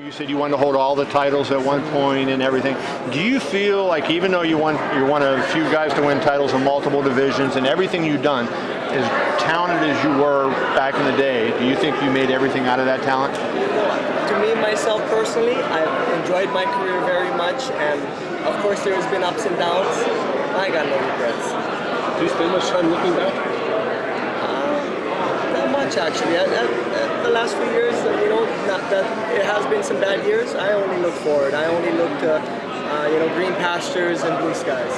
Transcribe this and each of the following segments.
You said you wanted to hold all the titles at one point and everything. Do you feel like even though you're one of a few guys to win titles in multiple divisions and everything you've done, as talented as you were back in the day, do you think you made everything out of that talent? To me, myself personally, I've enjoyed my career very much, and of course there's been ups and downs. I got no regrets. Do you spend much time looking back? Not much actually. The last few years, not that it has been some bad years. I only look forward. I only look to, green pastures and blue skies.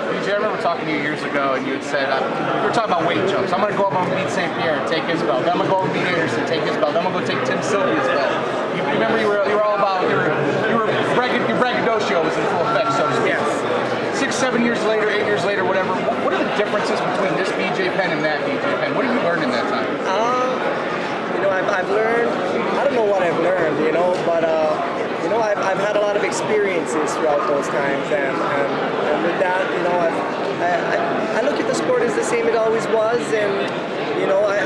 BJ, I remember talking to you years ago, and you had said, we were talking about weight jumps. I'm going to go up and beat St. Pierre and take his belt. Then I'm going to go over and beat Anderson, take his belt. Then I'm going to go take Tim Sylvia's belt. You remember you were all about, your braggadocio was in full effect, so to speak. Yes. 6, 7 years later, 8 years later, whatever, what are the differences between this BJ Penn and that BJ Penn? What have you learned in that time? I've learned, I don't know what I've learned, but I've had a lot of experiences throughout those times, and with that, I look at the sport as the same it always was, and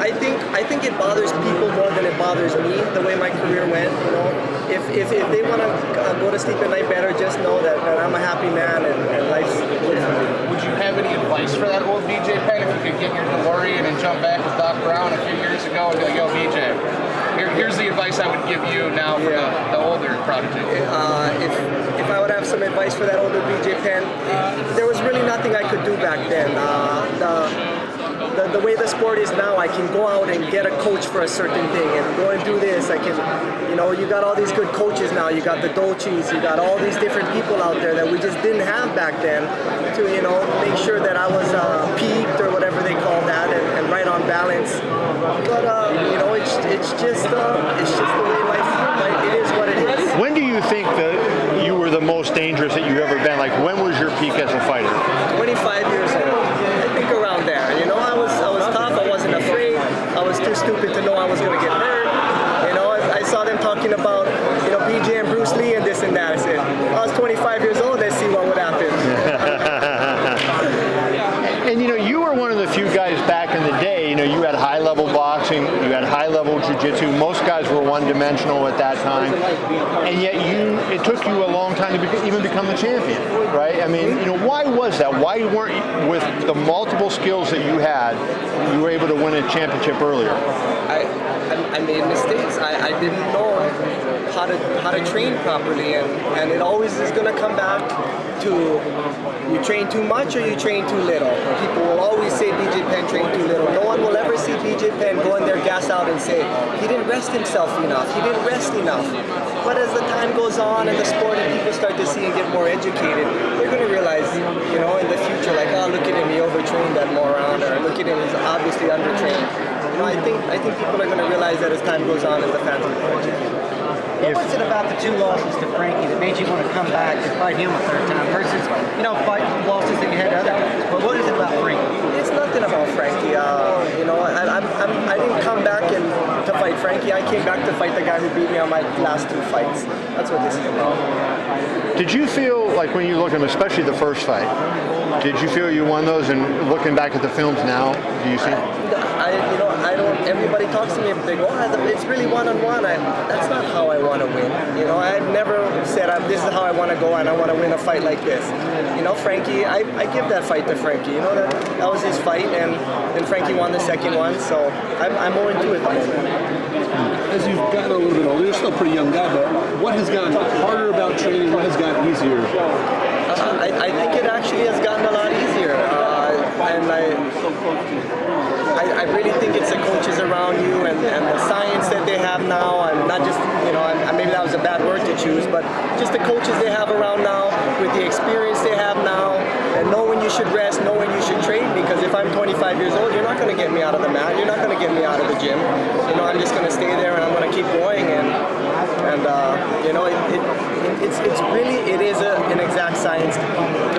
I think it bothers people more than it bothers me, the way my career went. If they want to go to sleep at night better, just know that I'm a happy man and life's good for me. Would you have any advice for that old BJ Penn if you could get your DeLorean and jump back with Doc Brown a few years ago and be like, yo, BJ, here's the advice I would give you now for the older prodigy? If I would have some advice for that older BJ Penn, there was really nothing I could do back then. The way the sport is now, I can go out and get a coach for a certain thing and go and do this. I can, you got all these good coaches now. You got the Dolces, you got all these different people out there that we just didn't have back then to, make sure that I was peaked or whatever they call that and right on balance. But, it's just the way life, it is what it is. When do you think that you were the most dangerous that you've ever been? Like, when was your peak as a fighter? 25 years old. I think around there. I was tough. I wasn't afraid. I was too stupid to know I was going to get hurt. I saw them talking about, BJ and Bruce Lee and this and that. I said, I was 25 years old. Let's see what would happen. And you were one of the few guys back in the day. You had high-level boxing, you had high-level jiu-jitsu. Most guys were one-dimensional at that time, and yet it took you a long time to even become the champion, right? I mean, why was that? Why weren't you, with the multiple skills that you had, you were able to win a championship earlier? I made mistakes. I didn't know how to train properly, and it always is going to come back to you train too much or you train too little. People will always say BJ Penn trained too little. No one will ever see BJ Penn go in there, gas out, and say he didn't rest himself enough. He didn't rest enough. But as the time goes on in the sport and people start to see and get more educated, they're going to realize, in the future, like, oh, look at him, he overtrained that moron, or look at him, he's obviously undertrained. I think people are going to realize that as time goes on, as the fans get more educated. What was it about the 2 losses to Frankie that made you want to come back and fight him a third time versus, fight losses that you had to other guys? But what is it about Frankie? It's nothing about Frankie. I didn't come back to fight Frankie. I came back to fight the guy who beat me on my last 2 fights. That's what this is about. Did you feel like when you look at him, especially the first fight, did you feel you won those? And looking back at the films now, do you see? I don't. Everybody talks to me, but they go, "Oh, it's really one-on-one." That's not how I want to win. I've never said this is how I want to go and I want to win a fight like this. Frankie, I give that fight to Frankie. That was his fight, and then Frankie won the second one. So I'm more into it. As you've gotten a little bit older, you're still a pretty young guy, but what has gotten harder about training? What has gotten easier? I think it actually has gotten a lot easier, and I really think it's the coaches around you and the science that they have now, and not just, maybe that was a bad word to choose, but just the coaches they have around now with the experience they have now, and know when you should rest, know when you should train, because if I'm 25 years old, you're not going to get me out of the mat, you're not going to get me out of the gym. I'm just going to stay there and I'm going to keep going, and it is an exact science.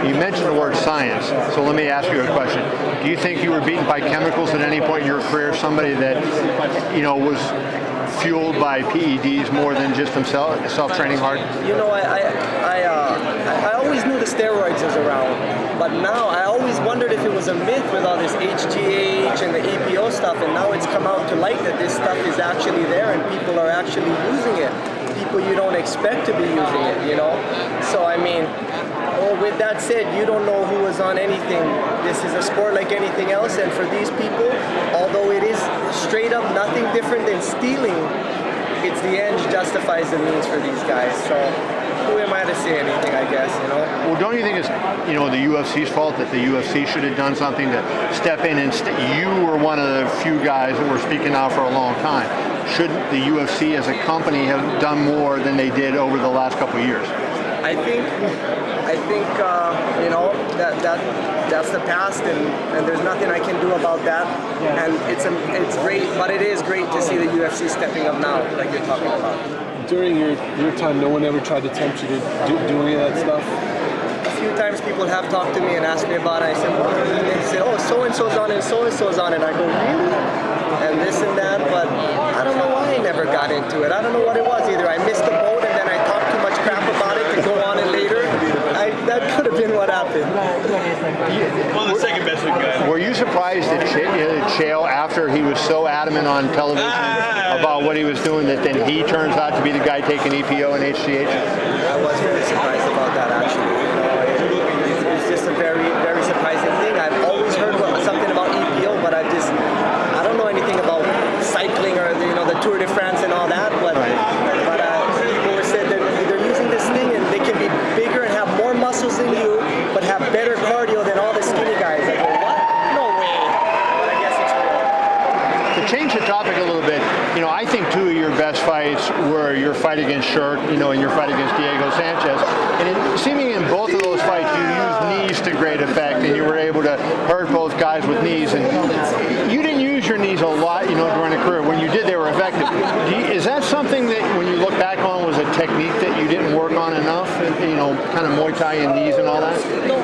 You mentioned the word science, so let me ask you a question. Do you think you were beaten by chemicals at any point in your career? Somebody that, was fueled by PEDs more than just himself, self-training hard? I always knew the steroids was around, but now I always wondered if it was a myth with all this HGH and the EPO stuff, and now it's come out to light that this stuff is actually there and people are actually using it. people you don't expect to be using it, you know? So I mean, well, with that said, you don't know who was on anything. This is a sport like anything else, and for these people, although it is straight up nothing different than stealing, it's the end justifies the means for these guys. So who am I to say anything, I guess, you know? Well, don't you think it's, you know, the UFC's fault that the UFC should have done something to step in and you were one of the few guys that were speaking out for a long time. Shouldn't the UFC as a company have done more than they did over the last couple of years? I think you know, that's the past, and there's nothing I can do about that. And it's great, but it is great to see the UFC stepping up now, like you're talking about. During your time, no one ever tried to tempt you to do any of that stuff? A few times people have talked to me and asked me about it. I said, well, and they said, oh, so-and-so's on it, so-and-so's on it. I go, really? And this and that, but I don't know why I never got into it. I don't know what it was either. I missed the boat and then I talked too much crap about it to go on it later. That could have been what happened. Well, the second best guy. Were you surprised that Chael, after he was so adamant on television about what he was doing, that then he turns out to be the guy taking EPO and HGH? I was very surprised about that, actually. You know, it's just a very, very surprising thing. I've always heard something about EPO, but I don't know anything about cycling or the Tour de France and all that. But people were said that they're using this thing and they can be bigger and have more muscles than you, but have better cardio than all the skinny guys. I go, what? No way. But I guess it's real. To change the topic a little bit, you know, I think two of your best fights were your fight against Shirk, you know, and your fight against Diego Sanchez. And seemingly in both of those fights, you used knees to great effect, and you were able to hurt both guys with knees. And you didn't use your knees a lot, you know, during the career. When you did, they were effective. Is that something that, when you look back on, was a technique that you didn't work on enough? You know, kind of Muay Thai and knees and all that? No,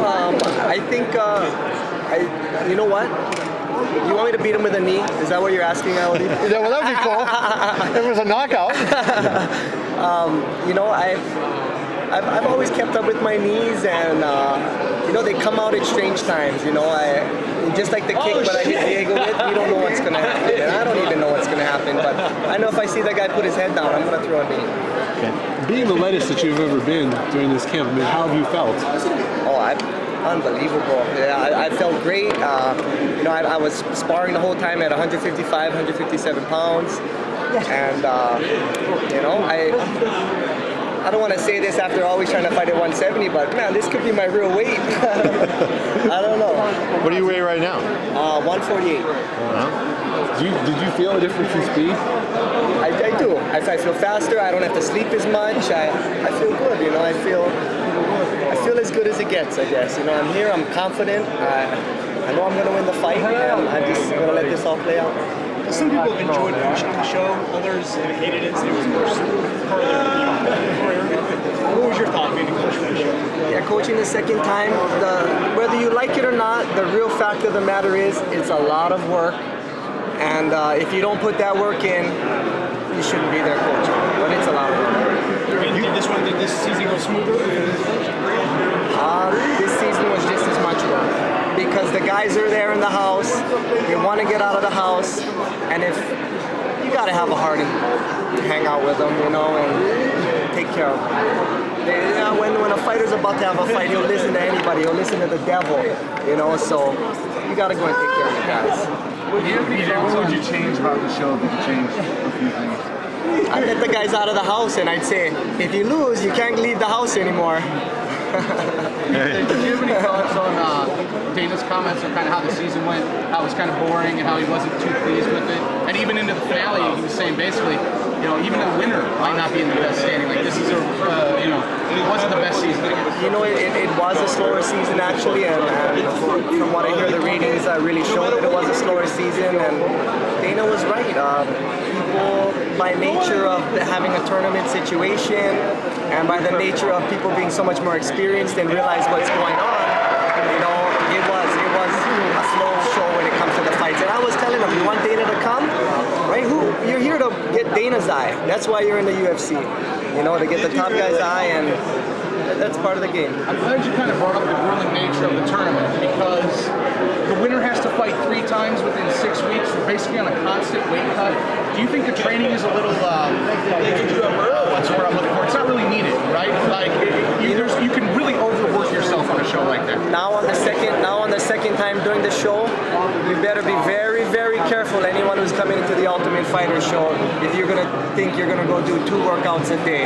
I think, you know what? You want me to beat him with a knee? Is that what you're asking, Audi? Yeah, well, that would be cool. It was a knockout. You know, I've always kept up with my knees, and you know, they come out at strange times. You know, just like the kick, but I hit Diego with, we don't know what's gonna happen. And I don't even know what's gonna happen, but I know if I see that guy put his head down, I'm gonna throw a knee. Okay. Being the lightest that you've ever been during this camp, I mean, how have you felt? Oh, unbelievable. Yeah, I felt great. You know, I was sparring the whole time at 155, 157 pounds. And, you know, I don't want to say this after always trying to fight at 170, but man, this could be my real weight. I don't know. What do you weigh right now? 148. Did you feel a difference in speed? I do. I feel faster. I don't have to sleep as much. I feel good. You know, I feel as good as it gets, I guess. You know, I'm here. I'm confident. I know I'm going to win the fight, and I'm just going to let this all play out. Some people have enjoyed watching the show. Others have hated it. It was worse What was your thought being a coach for the show? Yeah, coaching the second time. Whether you like it or not, the real fact of the matter is it's a lot of work. And if you don't put that work in, you shouldn't be there coaching. But it's a lot of work. Did this season go smoother? This season was just as much work. Because the guys are there in the house, they want to get out of the house, and if you got to have a heart and hang out with them, you know, and take care of them. When a fighter's about to have a fight, he'll listen to anybody, he'll listen to the devil, you know, so you got to go and take care of the guys. What would you change about the show if you changed a few things? I'd let the guys out of the house, and I'd say, if you lose, you can't leave the house anymore. Do you have any thoughts on Dana's comments on kind of how the season went, how it was kind of boring and how he wasn't too pleased with it? And even into the finale, he was saying basically, you know, even the winner might not be in the best standing. Like, this is you know, it wasn't the best season, I guess. You know, it was a slower season, actually, and from what I hear, the ratings really showed that it was a slower season, and Dana was right. People, by nature of having a tournament situation, and by the nature of people being so much more experienced and realize what's going on, you know, it was a slow show when it comes to the fights. And I was telling them, you want Dana to come, right? You're here to get Dana's eye. That's why you're in the UFC. You know, they get the top guy's eye, and that's part of the game. I'm glad you kind of brought up the grueling nature of the tournament, because the winner has to fight 3 times within 6 weeks. They're basically on a constant weight cut. Do you think the training is a little, what's the word I'm looking for? It's not really needed, right? Like, you can really overwork yourself on a show like that. Now on the second time during the show, you better be very, very careful. Anyone who's coming into the Ultimate Fighter show, if you're gonna think you're gonna go do 2 workouts a day,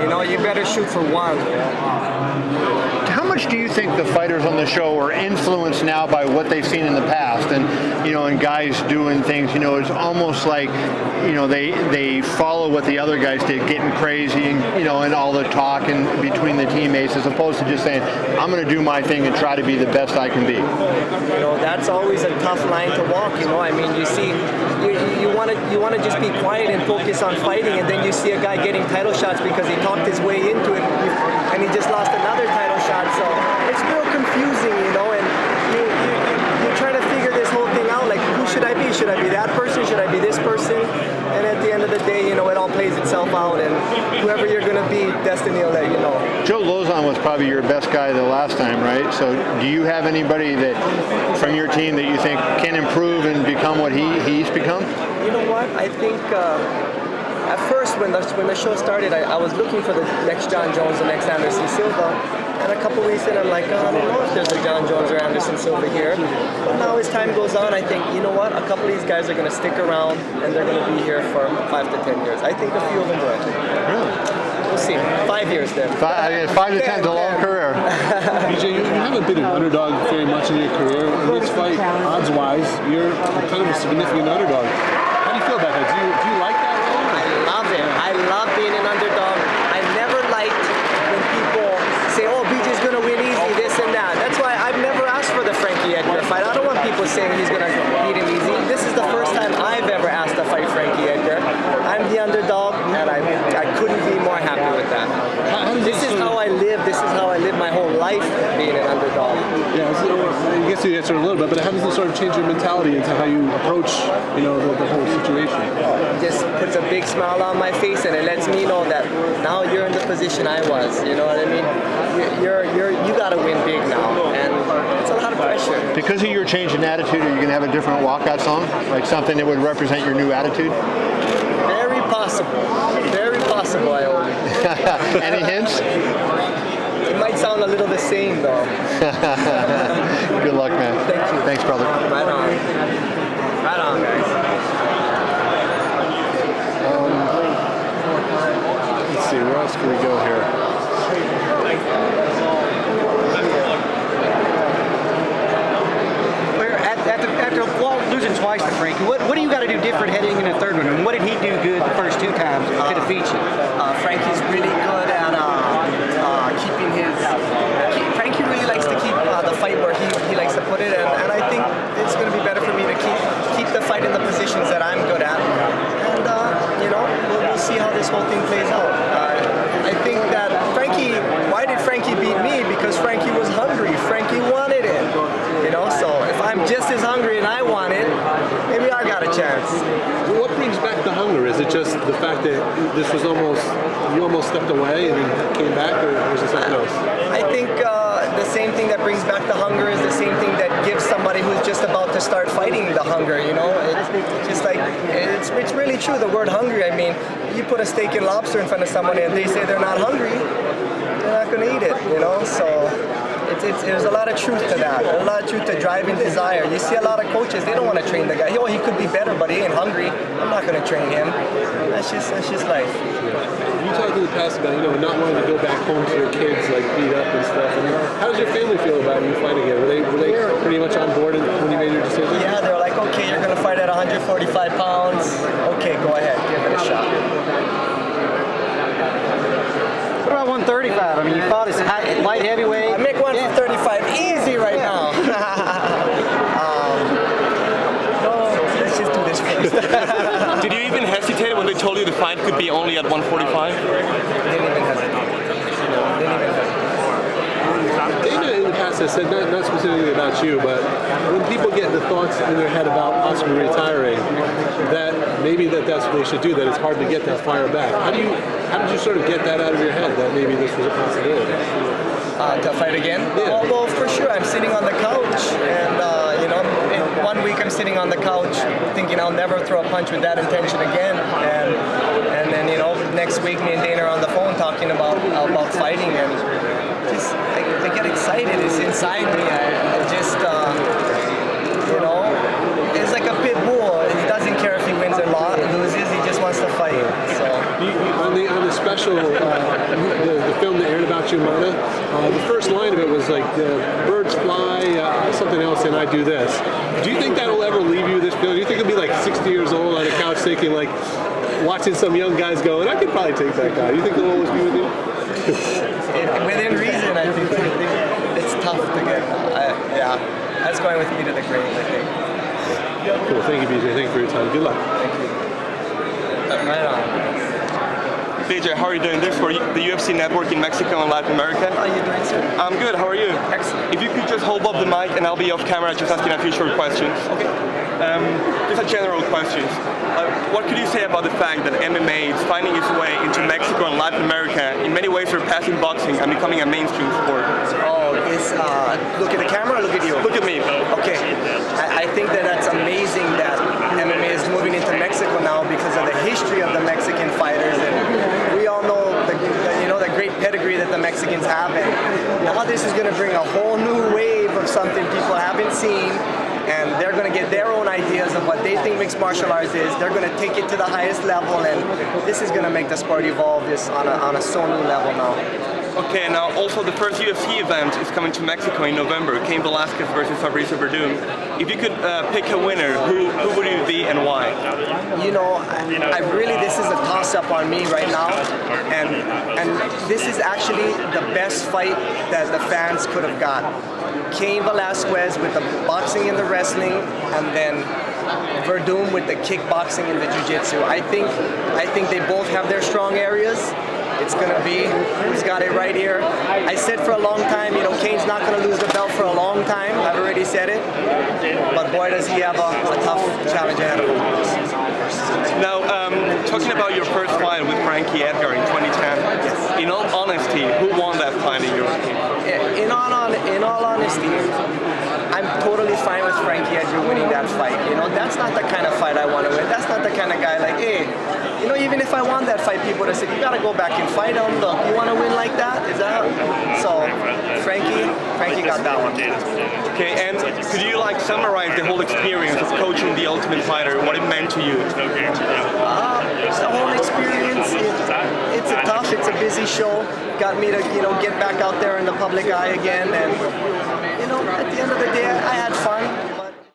you know, you better shoot for 1. How much do you think the fighters on the show are influenced now by what they've seen in the past, and and guys doing things, it's almost like, they follow what the other guys did, getting crazy and all the talk and between the teammates, as opposed to just saying, I'm going to do my thing and try to be the best I can be. That's always a tough line to walk. I mean, you see, you want to just be quiet and focus on fighting, and then you see a guy getting title shots because he talked his way into it, and he just lost another title shot. So it's real confusing, and you're trying to figure this whole thing out. Like, who should I be? Should I be that person? Should I be this person? And at the end of the day, it all plays itself out, and whoever you're going to be, destiny will let you know. Joe Lozon was probably your best guy the last time, right? So do you have anybody that from your team that you think can improve and become what he's become? You know what? I think at first when the show started, I was looking for the next John Jones, the next Anderson Silva. And a couple weeks in, I'm like, I don't know if there's a John Jones or Anderson Silva here. But now as time goes on, I think, you know what? A couple of these guys are going to stick around, and they're going to be here for 5 to 10 years. I think a few of them will. Really? We'll see. 5 years then. 5 to 10 is a long career. BJ, you haven't been an underdog very much in your career. In this fight, odds-wise, you're kind of a significant underdog. How do you feel about that? Do you like that role? I love it. I love being an underdog. I never liked when people say, oh, BJ's going to win easy, this and that. That's why I've never asked for the Frankie Edgar fight. I don't want people saying he's going to beat him easy. This is the first time I've ever asked to fight Frankie Edgar. I'm the underdog, and I couldn't be more happy with that. This is how I live. This is how I live my whole life, being an underdog. Yeah, I guess you answered a little bit, but how does this sort of change your mentality into how you approach, the whole situation? It just puts a big smile on my face, and it lets me know that now you're in the position I was. You know what I mean? You got to win big now, and it's a lot of pressure. Because of your change in attitude, are you going to have a different walkout song, like something that would represent your new attitude? Very possible. Very possible, I hope. Any hints? It might sound a little the same, though. Good luck, man. Thank you. Thanks, brother. Right on. Right on, guys. Let's see, where else can we go here? After losing twice to Frankie, what do you got to do different heading in the third one? And what did he do good the first 2 times to defeat you? Frankie's really good at keeping his... Frankie really likes to keep the fight where he likes to put it, and I think it's going to be better for me to keep the fight in the positions that I'm good at. And, we'll see how this whole thing plays out. I think that why did Frankie beat me? Because Frankie was hungry. Frankie wanted it. So if I'm just as hungry and I want it, maybe I got a chance. What brings back the hunger? Is it just the fact that this was you almost stepped away and then came back, or is it something else? I think the same thing that brings back the hunger is the same thing that gives somebody who's just about to start fighting the hunger, It's just like, it's really true, the word hungry. I mean, you put a steak and lobster in front of someone and they say they're not hungry, they're not going to eat it, So there's a lot of truth to that. There's a lot of truth to drive and desire. You see a lot of coaches, they don't want to train the guy. He could be better, but he ain't hungry. I'm not going to train him. That's just life. You talked in the past about, not wanting to go back home to your kids, like beat up and stuff. How does your family feel about you fighting again? Were they pretty much on board when you made your decision? Yeah, they're like, okay, you're going to fight at 145 pounds. Okay, go ahead, give it a shot. What about 135? I mean, you fought as light heavyweight. I make 135 easy right now. Let's just do this first. Did you even hesitate when they told you the fight could be only at 145? Didn't even hesitate. Dana in the past has said, not specifically about you, but when people get the thoughts in their head about Oscar retiring, that maybe that's what they should do, that it's hard to get that fire back. How do you How did you sort of get that out of your head that maybe this was a possibility? To fight again? Yeah. Well, for sure. I'm sitting on the couch, and in 1 week I'm sitting on the couch thinking I'll never throw a punch with that intention again, and then next week me and Dana are on the phone talking about fighting, and just I get excited. It's inside me. I just it's like a pit bull. He doesn't care if he wins or loses. He just wants to fight. So. On the special, the film that aired about you, Mana, the first line of it was like, birds fly, something else, and I do this. Do you think that'll ever leave you, this film? Do you think you'll be like 60 years old on a couch thinking like, watching some young guys going, I could probably take that guy. Do you think they'll always be with you? Within reason, I think it's tough to get. That's going with me to the grave, I think. Cool. Thank you, BJ. Thank you for your time. Good luck. Thank you. Right on. BJ, how are you doing? This for the UFC network in Mexico and Latin America. How are you doing, sir? I'm good. How are you? Excellent. If you could just hold up the mic and I'll be off camera just asking a few short questions. Okay. Just a general questions. What could you say about the fact that MMA is finding its way into Mexico and Latin America, in many ways surpassing boxing and becoming a mainstream sport? Oh, look at the camera or look at you? Look at me. Okay. I think that's amazing that MMA is moving into Mexico now because of the history of the Mexican fighters, and we all know the great pedigree that the Mexicans have, and now this is going to bring a whole new wave of something people haven't seen, and they're going to get their own ideas of what they think mixed martial arts is. They're going to take it to the highest level, and this is going to make the sport evolve just on a so new level now. Okay, now also the first UFC event is coming to Mexico in November. Cain Velasquez versus Fabricio Verdum. If you could pick a winner, who would it be and why? I really, this is a toss-up on me right now, and this is actually the best fight that the fans could have got. Cain Velasquez with the boxing and the wrestling, and then Verdum with the kickboxing and the jiu-jitsu. I think they both have their strong areas. It's going to be who's got it right here. I said for a long time, Cain's not going to lose the belt for a long time. I've already said it. But boy, does he have a tough challenge ahead of him. Now, talking about your first fight with Frankie Edgar in 2010, Yes. in all honesty, who won that fight in your opinion? In all honesty, I'm totally fine with Frankie Edgar winning that fight. That's not the kind of fight I want to win. That's not the kind of guy like, hey, even if I won that fight, people would have said, you got to go back and fight him. Look, you want to win like that? Is that so? Frankie got that one. Okay, and could you summarize the whole experience of coaching the Ultimate Fighter, what it meant to you? The whole experience, it's a tough, it's a busy show. Got me to, get back out there in the public eye again, and at the end of the day, I had fun.